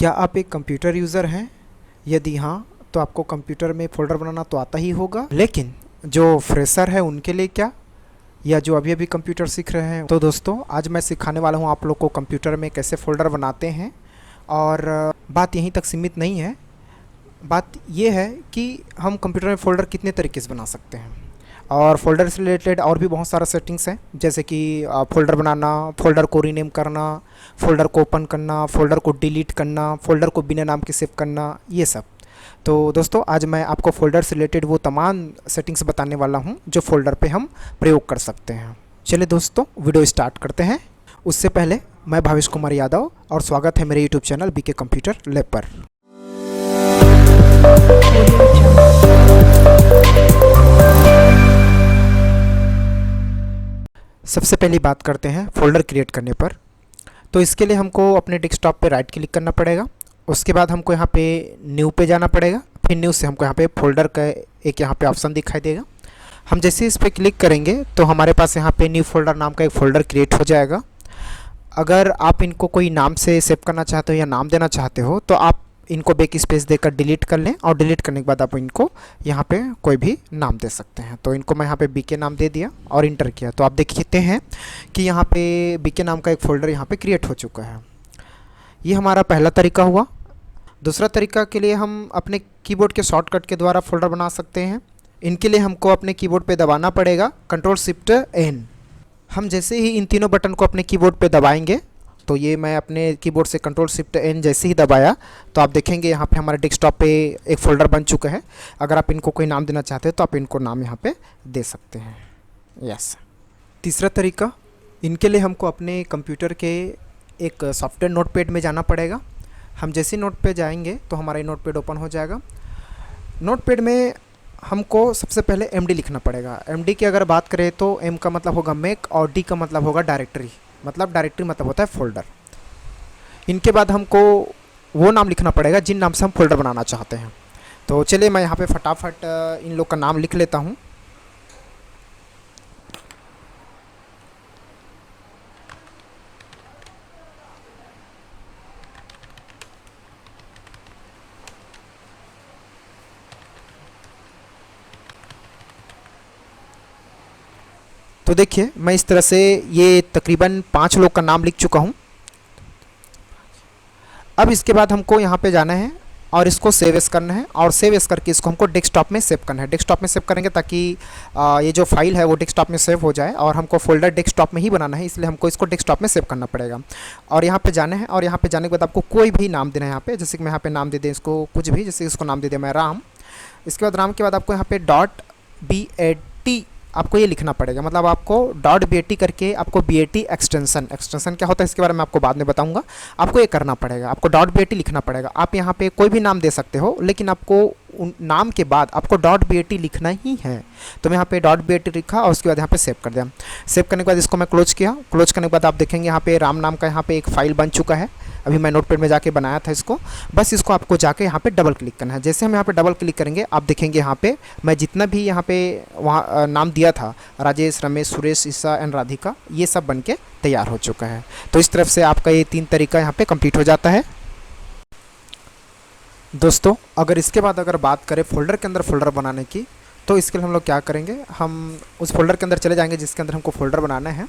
क्या आप एक कंप्यूटर यूज़र हैं? यदि हाँ, तो आपको कंप्यूटर में फ़ोल्डर बनाना तो आता ही होगा, लेकिन जो फ्रेशर है उनके लिए क्या? या जो अभी-अभी कंप्यूटर सीख रहे हैं? तो दोस्तों, आज मैं सिखाने वाला हूँ आप लोग को कंप्यूटर में कैसे फ़ोल्डर बनाते हैं। और बात यहीं तक सीमित नहीं है, बात ये है कि हम कंप्यूटर में फ़ोल्डर कितने तरीके से बना सकते हैं। और फ़ोल्डर से रिलेटेड और भी बहुत सारा सेटिंग्स हैं, जैसे कि फ़ोल्डर बनाना, फ़ोल्डर को रीनेम करना, फ़ोल्डर को ओपन करना, फ़ोल्डर को डिलीट करना, फ़ोल्डर को बिना नाम के सेव करना, ये सब। तो दोस्तों, आज मैं आपको फ़ोल्डर से रिलेटेड वो तमाम सेटिंग्स बताने वाला हूँ जो फ़ोल्डर पे हम प्रयोग कर सकते हैं। चलिए दोस्तों, वीडियो स्टार्ट करते हैं। उससे पहले मैं भावेश कुमार यादव और स्वागत है मेरे YouTube channel BK computer lab पर। सबसे पहली बात करते हैं फ़ोल्डर क्रिएट करने पर। तो इसके लिए हमको अपने डेस्कटॉप पे राइट क्लिक करना पड़ेगा। उसके बाद हमको यहाँ पे न्यू पे जाना पड़ेगा। फिर न्यू से हमको यहाँ पे फ़ोल्डर का एक यहाँ पे ऑप्शन दिखाई देगा। हम जैसे इस पर क्लिक करेंगे तो हमारे पास यहाँ पे न्यू फ़ोल्डर नाम का एक फ़ोल्डर क्रिएट हो जाएगा। अगर आप इनको कोई नाम से सेव करना चाहते हो या नाम देना चाहते हो तो आप इनको बैक स्पेस देकर डिलीट कर लें, और डिलीट करने के बाद आप इनको यहाँ पे कोई भी नाम दे सकते हैं। तो इनको मैं यहाँ पे बीके नाम दे दिया और इंटर किया, तो आप देखते हैं कि यहाँ पे बीके नाम का एक फ़ोल्डर यहाँ पे क्रिएट हो चुका है। ये हमारा पहला तरीका हुआ। दूसरा तरीका के लिए हम अपने कीबोर्ड के शॉर्टकट के द्वारा फ़ोल्डर बना सकते हैं। इनके लिए हमको अपने कीबोर्ड पे दबाना पड़ेगा Ctrl+Shift+N। हम जैसे ही इन तीनों बटन को अपने कीबोर्ड पे दबाएंगे, तो ये मैं अपने कीबोर्ड से Ctrl+Shift+N जैसे ही दबाया तो आप देखेंगे यहाँ पे हमारे डेस्कटॉप पे एक फ़ोल्डर बन चुका है। अगर आप इनको कोई नाम देना चाहते हैं तो आप इनको नाम यहाँ पे दे सकते हैं। यस। तीसरा तरीका, इनके लिए हमको अपने कंप्यूटर के एक सॉफ्टवेयर नोटपैड में जाना पड़ेगा। हम जैसे नोटपैड जाएंगे तो हमारा ये नोटपैड ओपन हो जाएगा। नोटपैड में हमको सबसे पहले MD लिखना पड़ेगा। MD की अगर बात करें तो M का मतलब होगा मेक और D का मतलब होगा डायरेक्टरी। मतलब डायरेक्टरी मतलब होता है फ़ोल्डर। इनके बाद हमको वो नाम लिखना पड़ेगा जिन नाम से हम फ़ोल्डर बनाना चाहते हैं। तो चलिए मैं यहाँ पे फटाफट इन लोग का नाम लिख लेता हूँ। तो देखिए, मैं इस तरह से ये तकरीबन 5 लोग का नाम लिख चुका हूँ। अब इसके बाद हमको यहाँ पे जाना है और इसको सेव एस करना है, और सेव एस करके इसको हमको डेस्कटॉप में सेव करना है। डेस्कटॉप में सेव करेंगे ताकि ये जो फाइल है वो डेस्कटॉप में सेव हो जाए, और हमको फ़ोल्डर डेस्कटॉप में ही बनाना है, इसलिए हमको इसको डेस्कटॉप में सेव करना पड़ेगा। और यहाँ पे जाना है, और यहाँ पे जाने के बाद आपको कोई भी नाम देना है यहाँ पे। जैसे कि मैं यहाँ पे नाम दे दें इसको कुछ भी, जैसे इसको नाम दे दिया मैं राम। इसके बाद राम के बाद आपको यहाँ पे .BAT आपको ये लिखना पड़ेगा। मतलब आपको .BAT करके आपको BAT एक्सटेंशन क्या होता है इसके बारे में आपको बाद में बताऊंगा। आपको ये करना पड़ेगा, आपको .BAT लिखना पड़ेगा। आप यहाँ पे कोई भी नाम दे सकते हो, लेकिन आपको उन नाम के बाद आपको .BAT लिखना ही है। तो मैं यहाँ पे .BAT लिखा और उसके बाद यहाँ पे सेव कर दिया। सेव करने के बाद इसको मैं क्लोज किया। क्लोज करने के बाद आप देखेंगे यहाँ पे राम नाम का यहाँ पे एक फ़ाइल बन चुका है। अभी मैं नोटपैड में जाके बनाया था इसको। बस इसको आपको जाके यहाँ पे डबल क्लिक करना है। जैसे हम यहाँ पे डबल क्लिक करेंगे आप देखेंगे यहाँ पे मैं जितना भी यहाँ पे वहाँ नाम दिया था, राजेश, रमेश, सुरेश, ईसा एंड राधिका, ये सब बन के तैयार हो चुका है। तो इस तरफ से आपका ये 3 तरीका यहाँ पे कंप्लीट हो जाता है। दोस्तों, अगर इसके बाद अगर बात करें फ़ोल्डर के अंदर फ़ोल्डर बनाने की, तो इसके लिए हम लोग क्या करेंगे, हम उस फ़ोल्डर के अंदर चले जाएंगे जिसके अंदर हमको फ़ोल्डर बनाना है।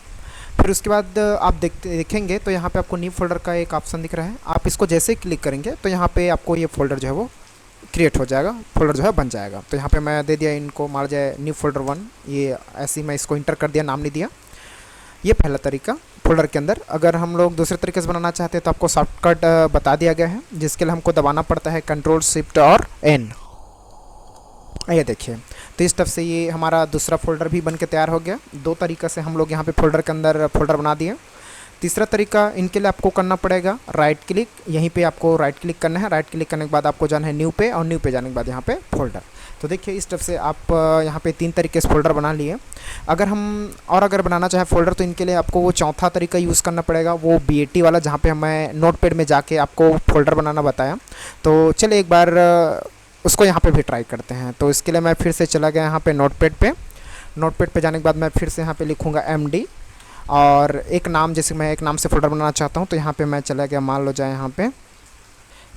फिर उसके बाद आप देखेंगे तो यहाँ पे आपको न्यू फ़ोल्डर का एक ऑप्शन दिख रहा है। आप इसको जैसे ही क्लिक करेंगे तो यहाँ पे आपको ये फ़ोल्डर जो है वो क्रिएट हो जाएगा, फ़ोल्डर जो है बन जाएगा। तो यहाँ पे मैं दे दिया इनको, मार जाए न्यू फ़ोल्डर 1, ये ऐसे ही मैं इसको इंटर कर दिया, नाम नहीं दिया। ये पहला तरीका फ़ोल्डर के अंदर। अगर हम लोग दूसरे तरीके से बनाना चाहते हैं तो आपको शॉर्टकट बता दिया गया है, जिसके लिए हमको दबाना पड़ता है Ctrl+Shift+N। ये देखिए, तो इस तरफ से ये हमारा दूसरा फ़ोल्डर भी बन के तैयार हो गया। 2 तरीक़ा से हम लोग यहाँ पे फ़ोल्डर के अंदर फ़ोल्डर बना दिए। तीसरा तरीका, इनके लिए आपको करना पड़ेगा राइट क्लिक। यहीं पे आपको राइट क्लिक करना है। राइट क्लिक करने के बाद आपको जाना है न्यू पे, और न्यू पे जाने के बाद यहाँ पे फ़ोल्डर। तो देखिए, इस तरफ से आप यहाँ पे 3 तरीके से फ़ोल्डर बना लिए। अगर बनाना चाहे फ़ोल्डर तो इनके लिए आपको वो चौथा तरीका यूज़ करना पड़ेगा, वो BAT वाला, जहाँ पे मैं नोटपैड में जाके आपको फ़ोल्डर बनाना बताया। तो चलिए एक बार उसको यहाँ पे भी ट्राई करते हैं। तो इसके लिए मैं फिर से चला गया यहाँ पे नोटपैड पे। नोटपैड पे जाने के बाद मैं फिर से यहाँ पे लिखूँगा MD, और एक नाम, जैसे मैं एक नाम से फ़ोल्डर बनाना चाहता हूँ तो यहाँ पे मैं चला गया, मान लो जाए यहाँ पे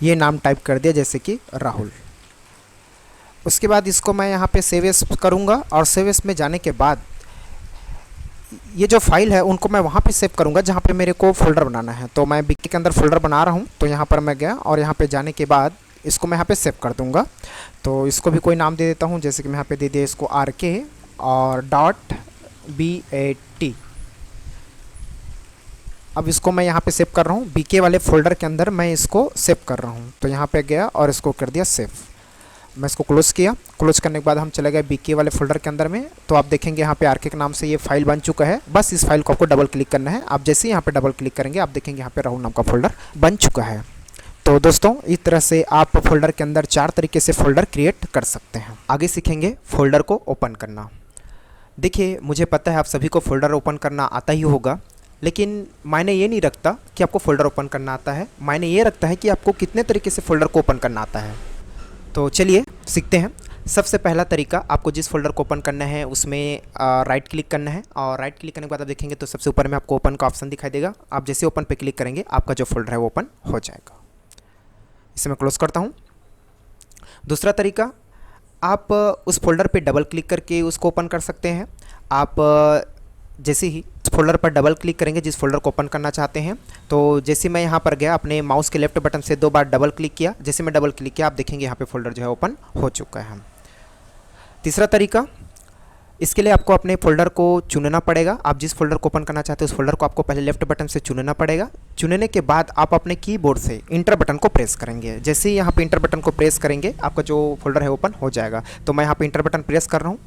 ये नाम टाइप कर दिया, जैसे कि राहुल। उसके बाद इसको मैं यहाँ पे सेव एस करूँगा और सेव एस में जाने के बाद ये जो फाइल है उनको मैं वहाँ पे सेव करूँगा जहाँ पे मेरे को फोल्डर बनाना है। तो मैं बीके के अंदर फोल्डर बना रहा हूँ, तो यहाँ पर मैं गया और यहाँ पे जाने के बाद इसको मैं यहाँ पे सेव कर दूँगा। तो इसको भी कोई नाम दे देता हूँ, जैसे कि मैं यहाँ पे दे दिया इसको RK और .bat। अब इसको मैं यहाँ पे सेव कर रहा हूँ, बीके वाले फोल्डर के अंदर मैं इसको सेव कर रहा हूँ। तो यहाँ पे गया और इसको कर दिया सेव। मैं इसको क्लोज़ किया। क्लोज करने के बाद हम चले गए बीके वाले फोल्डर के अंदर में। तो आप देखेंगे यहाँ पे RK के नाम से ये फाइल बन चुका है। बस इस फाइल को आपको डबल क्लिक करना है। आप जैसे ही यहाँ पे डबल क्लिक करेंगे आप देखेंगे यहाँ पे राहुल नाम का फोल्डर बन चुका है। तो दोस्तों इस तरह से आप फोल्डर के अंदर 4 तरीके से फोल्डर क्रिएट कर सकते हैं। आगे सीखेंगे फोल्डर को ओपन करना। देखिए, मुझे पता है आप सभी को फोल्डर ओपन करना आता ही होगा, लेकिन मायने ये नहीं रखता कि आपको फोल्डर ओपन करना आता है। मायने ये रखता है कि आपको कितने तरीके से फोल्डर को ओपन करना आता है। तो चलिए सीखते हैं। सबसे पहला तरीका, आपको जिस फोल्डर को ओपन करना है उसमें राइट क्लिक करना है और राइट क्लिक करने के बाद आप देखेंगे तो सबसे ऊपर में आपको ओपन का ऑप्शन दिखाई देगा। आप जैसे ओपन पे क्लिक करेंगे आपका जो फोल्डर है वो ओपन हो जाएगा। इसे मैं क्लोज करता हूँ। दूसरा तरीका, आप उस फोल्डर पे डबल क्लिक करके उसको ओपन कर सकते हैं। आप जैसे ही उस फोल्डर पर डबल क्लिक करेंगे जिस फोल्डर को ओपन करना चाहते हैं, तो जैसे मैं यहाँ पर गया अपने माउस के लेफ्ट बटन से 2 बार डबल क्लिक किया। जैसे मैं डबल क्लिक किया आप देखेंगे यहाँ पे फोल्डर जो है ओपन हो चुका है। तीसरा तरीका, इसके लिए आपको अपने फोल्डर को चुनना पड़ेगा। आप जिस फोल्डर को ओपन करना चाहते हैं उस फोल्डर को आपको पहले लेफ्ट बटन से चुनना पड़ेगा। चुनने के बाद आप अपने कीबोर्ड से इंटर बटन को प्रेस करेंगे। जैसे ही यहाँ पे इंटर बटन को प्रेस करेंगे आपका जो फोल्डर है ओपन हो जाएगा। तो मैं यहाँ पे इंटर बटन प्रेस कर रहा हूँ।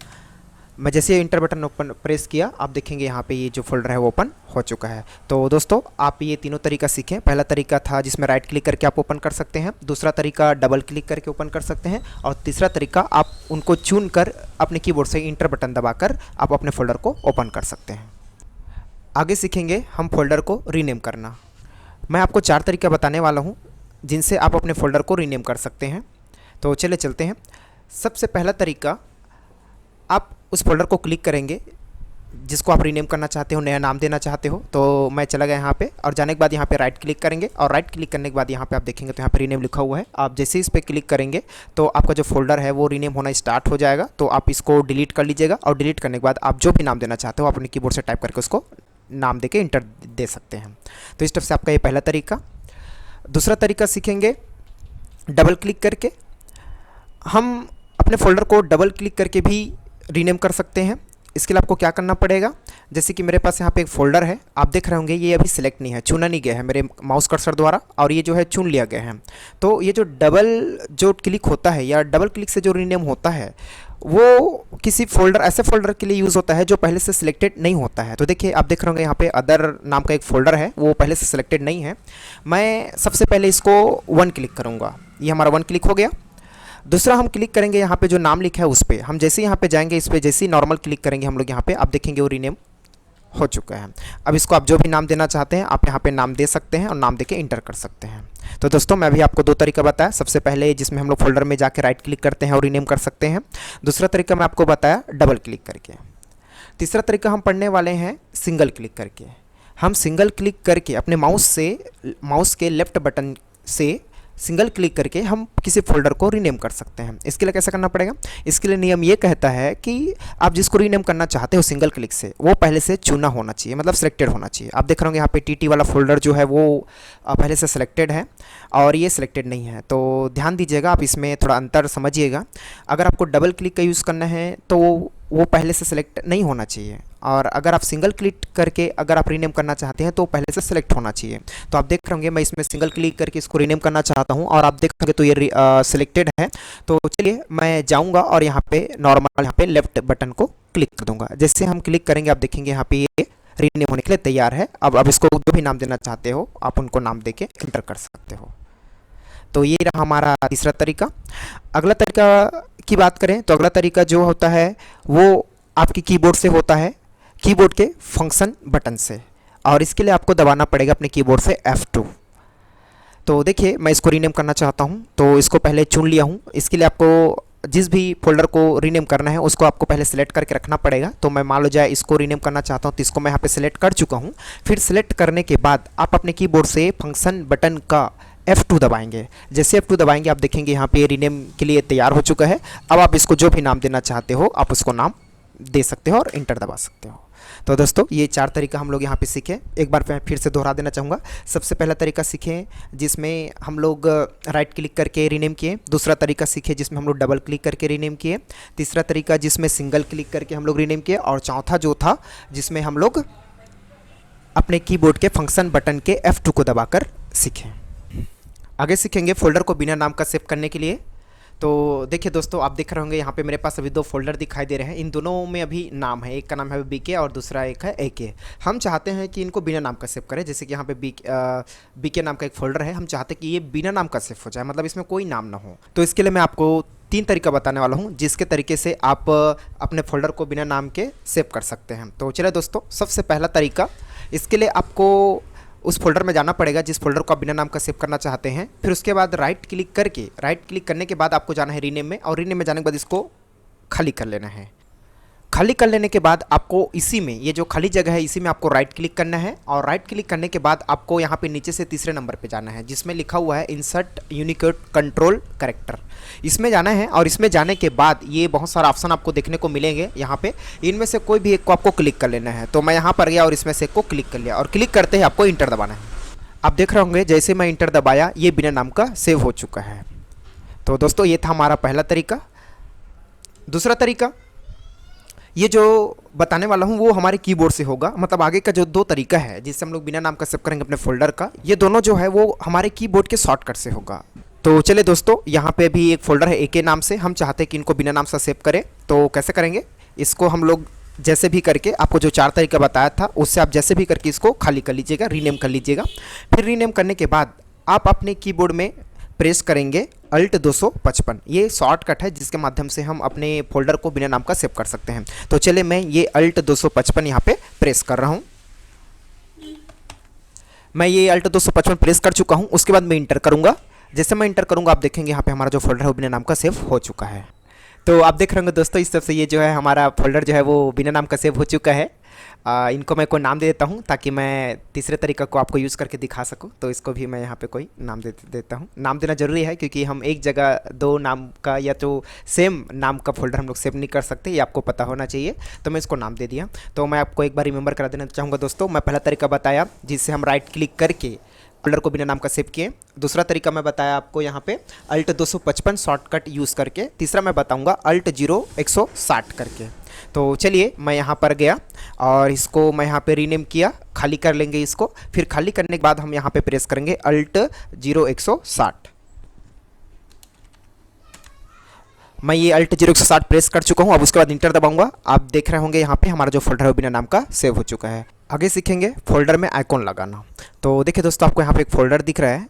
मैं जैसे इंटर बटन ओपन प्रेस किया आप देखेंगे यहाँ पे ये जो फोल्डर है वो ओपन हो चुका है। तो दोस्तों आप ये तीनों तरीका सीखें। पहला तरीका था जिसमें राइट क्लिक करके आप ओपन कर सकते हैं, दूसरा तरीका डबल क्लिक करके ओपन कर सकते हैं और तीसरा तरीका आप उनको चुन कर अपने कीबोर्ड से इंटर बटन दबाकर आप अपने फोल्डर को ओपन कर सकते हैं। आगे सीखेंगे हम फोल्डर को रीनेम करना। मैं आपको 4 तरीका बताने वाला हूँ जिनसे आप अपने फोल्डर को रीनेम कर सकते हैं। तो चले चलते हैं। सबसे पहला तरीका, आप उस फोल्डर को क्लिक करेंगे जिसको आप रीनेम करना चाहते हो, नया नाम देना चाहते हो। तो मैं चला गया यहाँ पे और जाने के बाद यहाँ पे राइट क्लिक करेंगे और राइट क्लिक करने के बाद यहाँ पे आप देखेंगे तो यहाँ पे रीनेम लिखा हुआ है। आप जैसे ही इस पर क्लिक करेंगे तो आपका जो फोल्डर है वो रीनेम होना स्टार्ट हो जाएगा। तो आप इसको डिलीट कर लीजिएगा और डिलीट करने के बाद आप जो भी नाम देना चाहते हो आप अपने कीबोर्ड से टाइप करके उसको नाम दे के इंटर दे सकते हैं। तो इस तरह से आपका ये पहला तरीका। दूसरा तरीका सीखेंगे डबल क्लिक करके। हम अपने फोल्डर को डबल क्लिक करके भी रीनेम कर सकते हैं। इसके लिए आपको क्या करना पड़ेगा, जैसे कि मेरे पास यहाँ पे एक फ़ोल्डर है, आप देख रहे होंगे ये अभी सिलेक्ट नहीं है, चुना नहीं गया है मेरे माउस कर्सर द्वारा और ये जो है चुन लिया गया है। तो ये जो डबल जो क्लिक होता है या डबल क्लिक से जो रीनेम होता है वो किसी फोल्डर, ऐसे फोल्डर के लिए यूज़ होता है जो पहले से सिलेक्टेड नहीं होता है। तो देखिए आप देख रहे होंगे यहाँ पे अदर नाम का एक फ़ोल्डर है, वो पहले से सिलेक्टेड नहीं है। मैं सबसे पहले इसको 1 क्लिक करूँगा, ये हमारा 1 क्लिक हो गया। दूसरा हम क्लिक करेंगे यहाँ पे जो नाम लिखा है उस पर, हम जैसे यहाँ पे जाएंगे इस पर जैसे ही नॉर्मल क्लिक करेंगे हम लोग यहाँ पे, आप देखेंगे वो रीनेम हो चुका है। अब इसको आप जो भी नाम देना चाहते हैं आप यहाँ पे नाम दे सकते हैं और नाम देके इंटर कर सकते हैं। तो दोस्तों मैं अभी आपको 2 तरीका बताया। सबसे पहले जिसमें हम लोग फोल्डर में जाके राइट क्लिक करते हैं और रीनेम कर सकते हैं। दूसरा तरीका मैं आपको बताया डबल क्लिक करके। तीसरा तरीका हम पढ़ने वाले हैं सिंगल क्लिक करके। हम सिंगल क्लिक करके अपने माउस के लेफ्ट बटन से सिंगल क्लिक करके हम किसी फोल्डर को रीनेम कर सकते हैं। इसके लिए कैसा करना पड़ेगा, इसके लिए नियम ये कहता है कि आप जिसको रीनेम करना चाहते हो सिंगल क्लिक से वो पहले से चुना होना चाहिए, मतलब सिलेक्टेड होना चाहिए। आप देख रहे होंगे यहाँ पे टीटी वाला फोल्डर जो है वो पहले से सिलेक्टेड है और ये सिलेक्टेड नहीं है। तो ध्यान दीजिएगा, आप इसमें थोड़ा अंतर समझिएगा। अगर आपको डबल क्लिक का यूज़ करना है तो वो पहले से सिलेक्ट नहीं होना चाहिए, और अगर आप सिंगल क्लिक करके अगर आप रीनेम करना चाहते हैं तो पहले से सिलेक्ट होना चाहिए। तो आप देख रहे होंगे मैं इसमें सिंगल क्लिक करके इसको रीनेम करना चाहता हूं और आप देखेंगे तो ये सिलेक्टेड है। तो चलिए मैं जाऊंगा और यहाँ पे नॉर्मल यहाँ पे लेफ्ट बटन को क्लिक कर दूंगा। जैसे हम क्लिक करेंगे आप देखेंगे यहाँ पे ये रीनेम होने के लिए तैयार है। अब इसको जो भी नाम देना चाहते हो आप उनको नाम दे के इंटर कर सकते हो। तो ये रहा हमारा तीसरा तरीका। अगला तरीका की बात करें तो अगला तरीका जो होता है वो आपकी कीबोर्ड से होता है, कीबोर्ड के फंक्शन बटन से, और इसके लिए आपको दबाना पड़ेगा अपने कीबोर्ड से F2। तो देखिए मैं इसको रीनेम करना चाहता हूं तो इसको पहले चुन लिया हूं। इसके लिए आपको जिस भी फोल्डर को रीनेम करना है उसको आपको पहले सेलेक्ट करके रखना पड़ेगा। तो मैं मान लो जाए इसको रीनेम करना चाहता हूं तो इसको मैं यहाँ पे सेलेक्ट कर चुका हूं। फिर सेलेक्ट करने के बाद आप अपने कीबोर्ड से फंक्शन बटन का F2 दबाएंगे। जैसे F2 दबाएंगे आप देखेंगे यहाँ पे रीनेम के लिए तैयार हो चुका है। अब आप इसको जो भी नाम देना चाहते हो आप उसको नाम दे सकते हो और इंटर दबा सकते हो। तो दोस्तों ये 4 तरीका हम लोग यहाँ पे सीखे। एक बार मैं फिर से दोहरा देना चाहूँगा। सबसे पहला तरीका सीखे जिसमें हम लोग राइट क्लिक करके रीनेम किए। दूसरा तरीका सीखे जिसमें हम लोग डबल क्लिक करके रीनेम किए। तीसरा तरीका जिसमें सिंगल क्लिक करके हम लोग रीनेम किए। और चौथा जो था जिसमें हम लोग अपने कीबोर्ड के फंक्शन बटन के F2 को दबाकर सीखें। आगे सीखेंगे फोल्डर को बिना नाम का सेव करने के लिए। तो देखिए दोस्तों, आप देख रहे होंगे यहाँ पे मेरे पास अभी 2 फोल्डर दिखाई दे रहे हैं। इन दोनों में अभी नाम है, एक का नाम है BK और दूसरा एक है AK। हम चाहते हैं कि इनको बिना नाम का सेव करें। जैसे कि यहाँ पे BK नाम का एक फोल्डर है, हम चाहते हैं कि ये बिना नाम का सेव हो जाए, मतलब इसमें कोई नाम ना हो। तो इसके लिए मैं आपको 3 तरीका बताने वाला हूँ जिसके तरीके से आप अपने फोल्डर को बिना नाम के सेव कर सकते हैं। तो चलिए दोस्तों, सबसे पहला तरीका, इसके लिए आपको उस फोल्डर में जाना पड़ेगा जिस फोल्डर को आप बिना नाम का सेव करना चाहते हैं। फिर उसके बाद राइट क्लिक करने के बाद आपको जाना है रीनेम में, और रीनेम में जाने के बाद इसको खाली कर लेना है। खाली कर लेने के बाद आपको इसी में, ये जो खाली जगह है इसी में आपको राइट क्लिक करना है। और राइट क्लिक करने के बाद आपको यहाँ पे नीचे से तीसरे नंबर पे जाना है जिसमें लिखा हुआ है इंसर्ट यूनिकोड कंट्रोल कैरेक्टर। इसमें जाना है और इसमें जाने के बाद ये बहुत सारा ऑप्शन आपको देखने को मिलेंगे यहाँ पे। इनमें से कोई भी एक को आपको क्लिक कर लेना है। तो मैं यहाँ पर गया और इसमें से एक को क्लिक कर लिया, और क्लिक करते ही आपको इंटर दबाना है। आप देख रहे होंगे जैसे मैं इंटर दबाया ये बिना नाम का सेव हो चुका है। तो दोस्तों ये था हमारा पहला तरीका। दूसरा तरीका, ये जो बताने वाला हूँ वो हमारे कीबोर्ड से होगा। मतलब आगे का जो 2 तरीका है जिससे हम लोग बिना नाम का सेव करेंगे अपने फोल्डर का, ये दोनों जो है वो हमारे कीबोर्ड के शॉर्टकट से होगा। तो चलिए दोस्तों, यहाँ पे भी एक फोल्डर है AK नाम से, हम चाहते हैं कि इनको बिना नाम से सेव करें। तो कैसे करेंगे, इसको हम लोग जैसे भी करके, आपको जो 4 तरीका बताया था उससे आप जैसे भी करके इसको खाली कर लीजिएगा, रीनेम कर लीजिएगा। फिर रीनेम करने के बाद आप अपने कीबोर्ड में प्रेस करेंगे Alt 255। ये शॉर्टकट है जिसके माध्यम से हम अपने फोल्डर को बिना नाम का सेव कर सकते हैं। तो चलिए मैं ये Alt 255 यहाँ पे प्रेस कर रहा हूँ। मैं ये Alt 255 प्रेस कर चुका हूँ। उसके बाद मैं इंटर करूँगा। जैसे मैं इंटर करूँगा आप देखेंगे यहाँ पे हमारा जो फोल्डर है वो बिना नाम का सेव हो चुका है। तो आप देख रहे होंगे दोस्तों, इस तरफ से ये जो है हमारा फोल्डर जो है वो बिना नाम का सेव हो चुका है। इनको मैं कोई नाम दे देता हूँ ताकि मैं तीसरे तरीका को आपको यूज़ करके दिखा सकूँ। तो इसको भी मैं यहाँ पे कोई नाम देता हूँ। नाम देना ज़रूरी है क्योंकि हम एक जगह 2 नाम का या तो सेम नाम का फोल्डर हम लोग सेव नहीं कर सकते, ये आपको पता होना चाहिए। तो मैं इसको नाम दे दिया। तो मैं आपको एक बार रिमेंबर करा देना चाहूँगा दोस्तों। मैं पहला तरीका बताया जिससे हम राइट क्लिक करके फोल्डर को बिना नाम का सेव किए। दूसरा तरीका मैं बताया आपको यहाँ पे Alt 255 शॉर्टकट यूज़ करके। तीसरा मैं बताऊँगा Alt 160 करके। तो चलिए मैं यहाँ पर गया और इसको मैं यहाँ पे रीनेम किया, खाली कर लेंगे इसको। फिर खाली करने के बाद हम यहाँ पे प्रेस करेंगे Alt 160। मैं ये Alt 160 प्रेस कर चुका हूँ। अब उसके बाद इंटर दबाऊंगा। आप देख रहे होंगे यहाँ पे हमारा जो फोल्डर है वो बिना नाम का सेव हो चुका है। आगे सीखेंगे फोल्डर में आइकॉन लगाना। तो देखिए दोस्तों, आपको यहाँ पे एक फोल्डर दिख रहा है,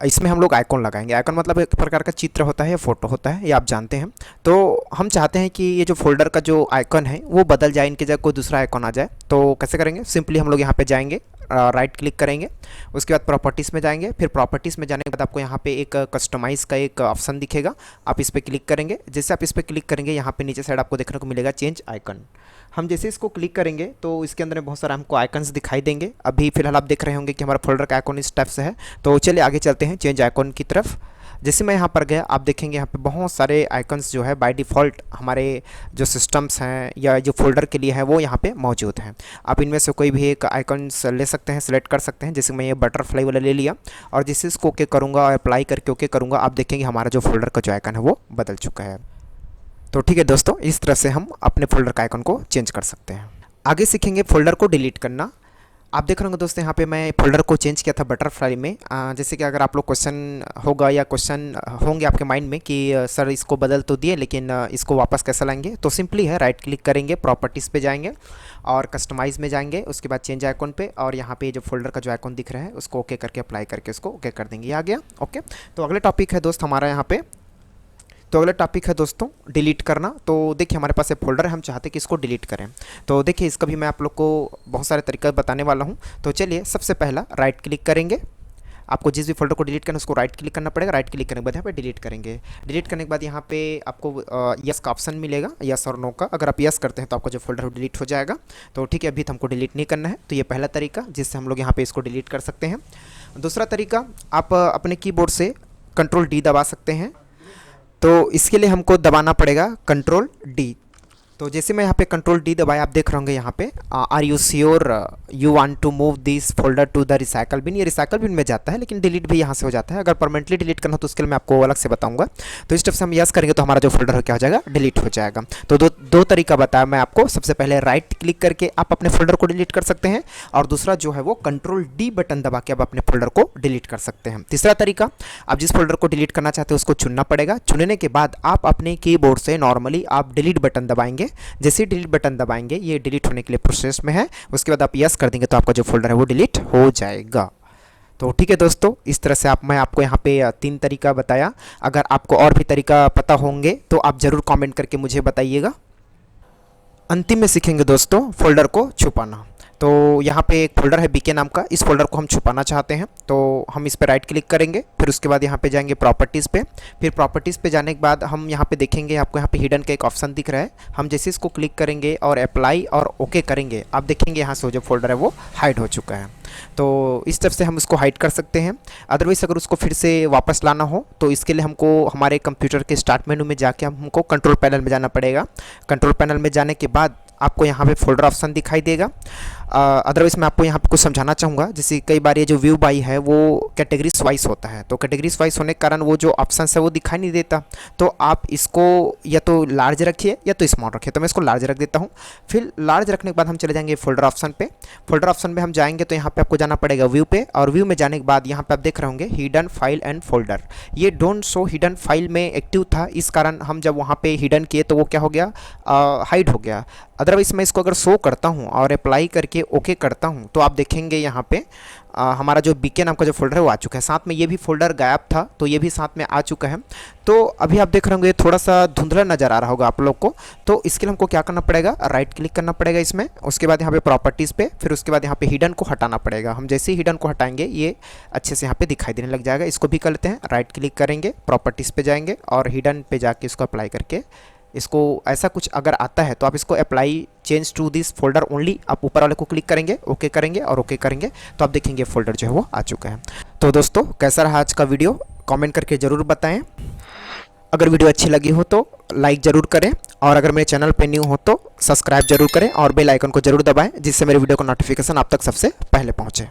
इसमें हम लोग आइकॉन लगाएंगे। आइकॉन मतलब एक प्रकार का चित्र होता है या फोटो होता है, ये आप जानते हैं। तो हम चाहते हैं कि ये जो फोल्डर का जो आइकॉन है वो बदल जाए, इनके जगह कोई दूसरा आइकॉन आ जाए। तो कैसे करेंगे, सिंपली हम लोग यहाँ पे जाएंगे, राइट क्लिक करेंगे, उसके बाद प्रॉपर्टीज़ में जाएंगे। फिर प्रॉपर्टीज़ में जाने के बाद आपको यहाँ पे एक कस्टमाइज़ का एक ऑप्शन दिखेगा, आप इस पर क्लिक करेंगे। जैसे आप इस पर क्लिक करेंगे यहाँ पे नीचे साइड आपको देखने को मिलेगा चेंज आइकन। हम जैसे इसको क्लिक करेंगे तो इसके अंदर में बहुत सारा हमको आइकन्स दिखाई देंगे। अभी फिलहाल आप देख रहे होंगे कि हमारा फोल्डर का आइकॉन इस टाइप से है। तो चलिए आगे चलते हैं चेंज आइकॉन की तरफ। जैसे मैं यहाँ पर गया आप देखेंगे यहाँ पे बहुत सारे आइकन्स जो है बाय डिफ़ॉल्ट हमारे जो सिस्टम्स हैं या जो फोल्डर के लिए है वो यहाँ पे मौजूद हैं। आप इनमें से कोई भी एक आइकन्स ले सकते हैं, सेलेक्ट कर सकते हैं। जैसे मैं ये बटरफ्लाई वाला ले लिया और जैसे इसको ओके करूँगा और अप्लाई करके ओके करूँगा, आप देखेंगे हमारा जो फोल्डर का जो आइकन है वो बदल चुका है। तो ठीक है दोस्तों, इस तरह से हम अपने फोल्डर का आइकन को चेंज कर सकते हैं। आगे सीखेंगे फोल्डर को डिलीट करना। आप देख रहे होंगे दोस्तों यहाँ पे मैं फोल्डर को चेंज किया था बटरफ्लाई में। जैसे कि अगर आप लोग क्वेश्चन होगा या क्वेश्चन होंगे आपके माइंड में कि सर इसको बदल तो दिए लेकिन इसको वापस कैसे लाएंगे, तो सिंपली है राइट क्लिक करेंगे, प्रॉपर्टीज़ पे जाएंगे और कस्टमाइज़ में जाएंगे, उसके बाद चेंज आइकॉन पे और यहाँ पे जो फोल्डर का जो आइकॉन दिख रहा है उसको ओके करके अप्लाई करके उसको ओके कर देंगे। ये आ गया ओके। तो अगले टॉपिक है दोस्त हमारा यहाँ पे, तो अगला टॉपिक है दोस्तों डिलीट करना। तो देखिए हमारे पास एक फोल्डर है, हम चाहते हैं कि इसको डिलीट करें। तो देखिए इसका भी मैं आप लोग को बहुत सारे तरीके बताने वाला हूं। तो चलिए सबसे पहला राइट क्लिक करेंगे, आपको जिस भी फोल्डर को डिलीट करना है उसको राइट क्लिक करना पड़ेगा। राइट क्लिक करने के बाद यहाँ पे डिलीट करेंगे। डिलीट करने के बाद यहाँ पे आपको यस का ऑप्शन मिलेगा, यस और नो का। अगर आप यस करते हैं तो आपका जो फोल्डर डिलीट हो जाएगा। तो ठीक है, अभी तो हमको डिलीट नहीं करना है। तो ये पहला तरीका जिससे हम लोग यहाँ पे इसको डिलीट कर सकते हैं। दूसरा तरीका, आप अपने कीबोर्ड से कंट्रोल डी दबा सकते हैं। तो इसके लिए हमको दबाना पड़ेगा कंट्रोल डी। तो जैसे मैं यहाँ पे कंट्रोल डी दबाया, आप देख रहे होंगे यहाँ पे are you sure you want to move this folder to the recycle bin. ये रिसाइकल बिन में जाता है, लेकिन डिलीट भी यहाँ से हो जाता है। अगर परमानेंटली डिलीट करना हो तो उसके लिए मैं आपको अलग से बताऊंगा। तो इस स्टेप से हम यस करेंगे तो हमारा जो फोल्डर है क्या हो जाएगा, डिलीट हो जाएगा। तो दो तरीका बताया मैं आपको। सबसे पहले राइट क्लिक करके आप अपने फोल्डर को डिलीट कर सकते हैं, और दूसरा जो है वो कंट्रोल डी बटन दबा के आप अपने फोल्डर को डिलीट कर सकते हैं। तीसरा तरीका, आप जिस फोल्डर को डिलीट करना चाहते हैं उसको चुनना पड़ेगा। चुनने के बाद आप अपने कीबोर्ड से नॉर्मली आप डिलीट बटन दबाएंगे। जैसे डिलीट बटन दबाएंगे, ये डिलीट होने के लिए प्रोसेस में है। उसके बाद आप यस कर देंगे तो आपका जो फोल्डर है वो डिलीट हो जाएगा। तो ठीक है दोस्तों, इस तरह से मैं आपको यहाँ पे 3 तरीका बताया। अगर आपको और भी तरीका पता होंगे तो आप ज़रूर कमेंट करके मुझे बताइएगा। अंतिम में सीखेंगे दोस्तों फोल्डर को छुपाना। तो यहाँ पे एक फोल्डर है बीके नाम का, इस फोल्डर को हम छुपाना चाहते हैं। तो हम इस पर राइट क्लिक करेंगे, फिर उसके बाद यहाँ पे जाएंगे प्रॉपर्टीज़ पे। फिर प्रॉपर्टीज़ पे जाने के बाद हम यहाँ पे देखेंगे, आपको यहाँ पे हिडन का एक ऑप्शन दिख रहा है। हम जैसे इसको क्लिक करेंगे और अप्लाई और ओके करेंगे, आप देखेंगे यहाँ से जो फोल्डर है वो हाइड हो चुका है। तो इस तरह से हम उसको हाइड कर सकते हैं। अदरवाइज अगर उसको फिर से वापस लाना हो तो इसके लिए हमको हमारे कंप्यूटर के स्टार्ट मेनू में जाके हमको कंट्रोल पैनल में जाना पड़ेगा। कंट्रोल पैनल में जाने के बाद आपको यहाँ पे फोल्डर ऑप्शन दिखाई देगा। अदरवाइज मैं आपको यहाँ पे कुछ समझाना चाहूँगा। जैसे कई बार ये जो व्यू बाई है वो कैटेगरीज वाइज होता है, तो कैटेगरीज वाइज होने के कारण वो जो ऑप्शन है वो दिखाई नहीं देता। तो आप इसको या तो लार्ज रखिए या तो स्मॉल रखिए। तो मैं इसको लार्ज रख देता हूँ। फिर लार्ज रखने के बाद हम चले जाएंगे फोल्डर ऑप्शन पे। फोल्डर ऑप्शन में हम जाएंगे तो यहाँ पे आपको जाना पड़ेगा व्यू पे, और व्यू में जाने के बाद यहाँ पे आप देख रहे होंगे हिडन फाइल एंड फोल्डर। ये डोंट शो हिडन फाइल में एक्टिव था, इस कारण हम जब वहाँ पे हिडन किए तो वो क्या हो गया, हाइड हो गया। अदरवाइज मैं इसको अगर शो करता हूँ और अप्लाई करके ओके करता हूँ तो आप देखेंगे यहाँ पे हमारा जो बीके नाम का जो फोल्डर है वो आ चुका है। साथ में ये भी फोल्डर गायब था तो ये भी साथ में आ चुका है। तो अभी आप देख रहे होंगे थोड़ा सा धुंधला नज़र आ रहा होगा आप लोग को। तो इसके लिए हमको क्या करना पड़ेगा, राइट क्लिक करना पड़ेगा इसमें। उसके बाद यहाँ पे प्रॉपर्टीज़ पे, फिर उसके बाद यहाँ पे हिडन को हटाना पड़ेगा। हम जैसे ही हिडन को हटाएंगे ये अच्छे से यहाँ पे दिखाई देने लग जाएगा। इसको भी कर लेते हैं, राइट क्लिक करेंगे, प्रॉपर्टीज़ पे जाएंगे और हिडन पे जाके इसको अप्लाई करके इसको ऐसा कुछ अगर आता है तो आप इसको apply change to this folder only, आप ऊपर वाले को क्लिक करेंगे, ओके करेंगे और ओके करेंगे तो आप देखेंगे फोल्डर जो है वो आ चुका है। तो दोस्तों कैसा रहा आज का वीडियो, कमेंट करके ज़रूर बताएं। अगर वीडियो अच्छी लगी हो तो लाइक ज़रूर करें, और अगर मेरे चैनल पे न्यू हो तो सब्सक्राइब जरूर करें और बेल आइकन को जरूर दबाएं, जिससे मेरे वीडियो का नोटिफिकेशन आप तक सबसे पहले पहुँचे।